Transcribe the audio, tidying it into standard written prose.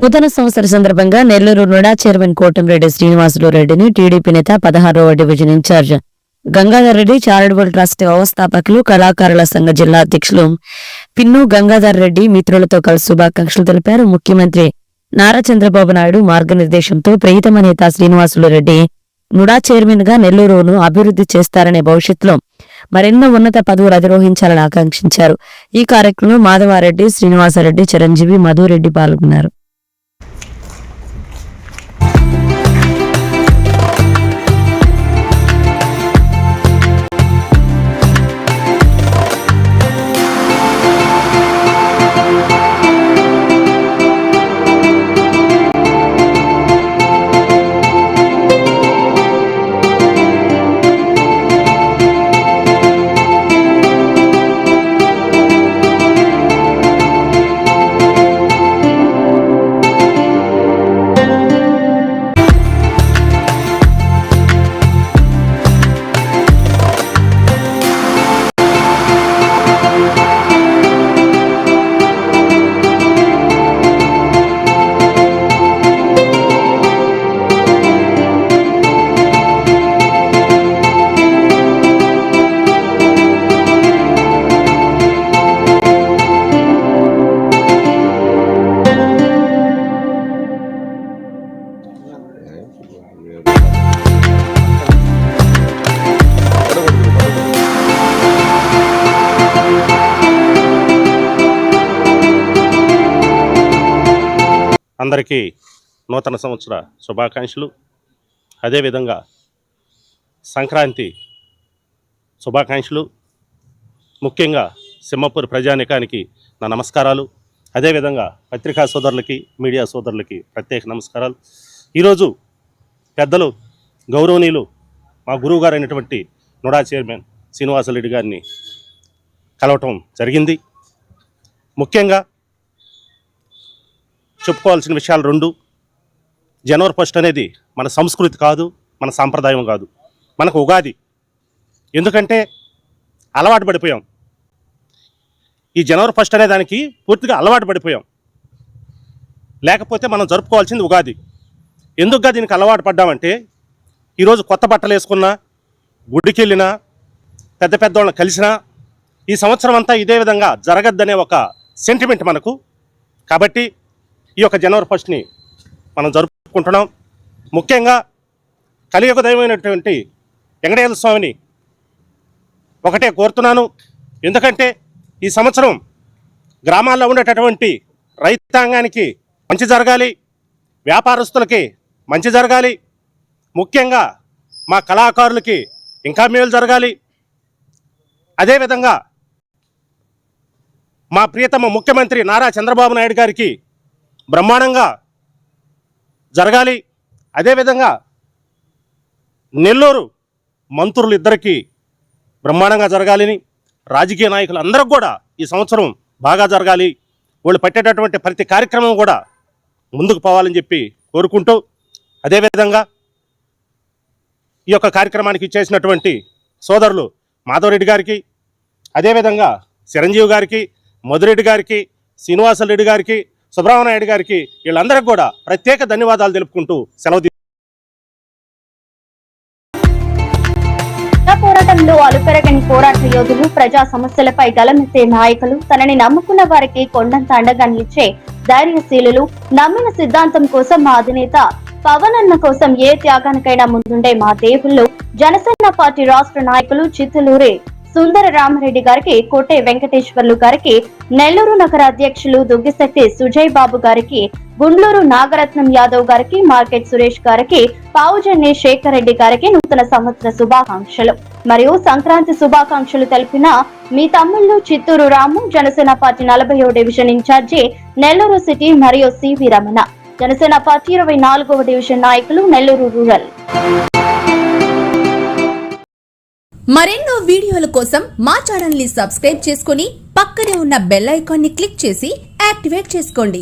నూతన సంవత్సర సందర్భంగా నెల్లూరు నుడా చైర్మన్ కోటంరెడ్డి శ్రీనివాసులు రెడ్డిని టీడీపీ నేత 16వ division incharge Gangadhar Reddy charitable trust వ్యవస్థాపకులు కళాకారుల సంఘ జిల్లా అధ్యక్షులు పిన్ను గంగాధర్ రెడ్డి మిత్రులతో కలిసి శుభాకాంక్షలు తెలిపారు. ముఖ్యమంత్రి నారా చంద్రబాబు నాయుడు మార్గనిర్దేశంతో ప్రియతమ నేత శ్రీనివాసులు రెడ్డి నుడా చైర్మన్ గా నెల్లూరును అభివృద్ధి చేస్తారనే భవిష్యత్తులో మరెన్నో ఉన్నత పదవులు అధిరోహించాలని ఆకాంక్షించారు. ఈ కార్యక్రమంలో మాధవారెడ్డి, శ్రీనివాసరెడ్డి, చిరంజీవి, మధురెడ్డి పాల్గొన్నారు. అందరికీ నూతన సంవత్సర శుభాకాంక్షలు. అదేవిధంగా సంక్రాంతి శుభాకాంక్షలు. ముఖ్యంగా సింహపూర్ ప్రజానికానికి నా నమస్కారాలు. అదేవిధంగా పత్రికా సోదరులకి, మీడియా సోదరులకి ప్రత్యేక నమస్కారాలు. ఈరోజు పెద్దలు గౌరవనీయులు మా గురువు గారు అయినటువంటి నుడా చైర్మన్ శ్రీనివాసరెడ్డి గారిని కలవటం జరిగింది. ముఖ్యంగా చెప్పుకోవాల్సిన విషయాలు రెండు. జనవరి 1 అనేది మన సంస్కృతి కాదు, మన సాంప్రదాయం కాదు, మనకు ఉగాది. ఎందుకంటే అలవాటు పడిపోయాం. ఈ జనవరి 1 అనే దానికి పూర్తిగా అలవాటు పడిపోయాం. లేకపోతే మనం జరుపుకోవాల్సింది ఉగాది. ఎందుకుగా దీనికి అలవాటు పడ్డామంటే, ఈరోజు కొత్త బట్టలు వేసుకున్నా, గుడికి వెళ్ళినా, పెద్ద పెద్దవాళ్ళని కలిసినా ఈ సంవత్సరం అంతా ఇదే విధంగా జరగద్దనే ఒక సెంటిమెంట్ మనకు. కాబట్టి ఈ యొక్క జనవరి 1ని మనం జరుపుకుంటున్నాం. ముఖ్యంగా కలియుగ దైవమైనటువంటి వెంకటేశ్వర స్వామిని ఒకటే కోరుతున్నాను. ఎందుకంటే ఈ సంవత్సరం గ్రామాల్లో ఉండేటటువంటి రైతాంగానికి మంచి జరగాలి, వ్యాపారస్తులకి మంచి జరగాలి, ముఖ్యంగా మా కళాకారులకి ఇంకా మేలు జరగాలి. అదేవిధంగా మా ప్రియతమ ముఖ్యమంత్రి నారా చంద్రబాబు నాయుడు గారికి బ్రహ్మాండంగా జరగాలి. అదేవిధంగా నెల్లూరు మంత్రులు ఇద్దరికీ బ్రహ్మాండంగా జరగాలని, రాజకీయ నాయకులు అందరికి కూడా ఈ సంవత్సరం బాగా జరగాలి, వాళ్ళు పెట్టేటటువంటి ప్రతి కార్యక్రమం కూడా ముందుకు పోవాలని చెప్పి కోరుకుంటూ, అదేవిధంగా ఈ యొక్క కార్యక్రమానికి ఇచ్చేసినటువంటి సోదరులు మాధవరెడ్డి గారికి, అదేవిధంగా చిరంజీవి గారికి, మధురెడ్డి గారికి, శ్రీనివాసరెడ్డి గారికి, సుబ్రహ్మణ్య గారికి, వీళ్ళందరికీ కూడా ప్రత్యేక ధన్యవాదాలు తెలుపుకుంటూ సెలవు. పోరాటంలో అలుపెరగని పోరాట యోధులు, ప్రజా సమస్యలపై గలమెత్తే నాయకులు, తనని నమ్ముకున్న వారికి కొండంత అండగా నిలిచే ధైర్యశీలులు, నమ్మిన సిద్ధాంతం కోసం మా అధినేత పవన్ అన్న కోసం ఏ త్యాగానికైనా ముందుండే మా దేవుళ్ళు, జనసేన పార్టీ రాష్ట్ర నాయకులు చిత్తలూరి సుందర రామరెడ్డి గారికి, కోటే వెంకటేశ్వర్లు గారికి, నెల్లూరు నగర అధ్యక్షులు దుగ్గిశెట్టి సుజయ్ బాబు గారికి, గుండ్లూరు నాగరత్నం యాదవ్ గారికి, మార్కెట్ సురేష్ గారికి, పావుజన్ని శేఖర్ రెడ్డి గారికి నూతన సంవత్సర శుభాకాంక్షలు మరియు సంక్రాంతి శుభాకాంక్షలు తెలిపిన మీ తమ్ముళ్ళు చిత్తూరు రాము, జనసేన పార్టీ 40వ డివిజన్ ఇన్ఛార్జి నెల్లూరు సిటీ మరియు సివి రమణ, జనసేన పార్టీ 24వ డివిజన్ నాయకులు నెల్లూరు రూరల్. మరెన్నో వీడియోల కోసం మా ఛానల్ ని సబ్స్క్రైబ్ చేసుకుని పక్కనే ఉన్న బెల్ ఐకాన్ ని క్లిక్ చేసి యాక్టివేట్ చేసుకోండి.